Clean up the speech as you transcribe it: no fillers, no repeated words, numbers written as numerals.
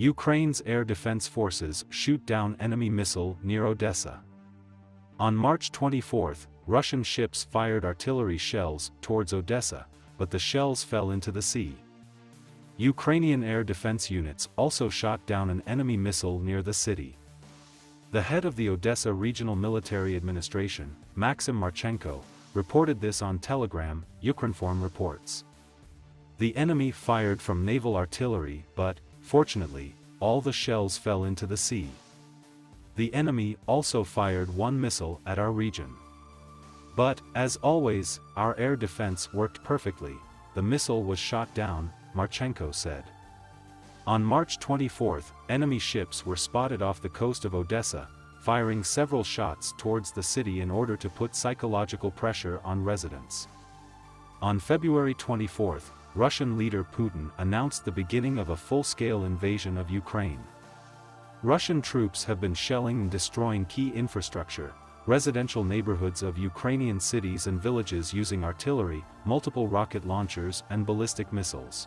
Ukraine's air defense forces shoot down enemy missile near Odessa. On March 24, Russian ships fired artillery shells towards Odessa, but the shells fell into the sea. Ukrainian air defense units also shot down an enemy missile near the city. The head of the Odessa Regional Military Administration, Maxim Marchenko, reported this on Telegram, Ukrinform reports. The enemy fired from naval artillery but, fortunately, all the shells fell into the sea. The enemy also fired one missile at our region. But, as always, our air defense worked perfectly. The missile was shot down, Marchenko said. On March 24, enemy ships were spotted off the coast of Odessa, firing several shots towards the city in order to put psychological pressure on residents. On February 24, Russian leader Putin announced the beginning of a full-scale invasion of Ukraine. Russian troops have been shelling and destroying key infrastructure, residential neighborhoods of Ukrainian cities and villages using artillery, multiple rocket launchers and ballistic missiles.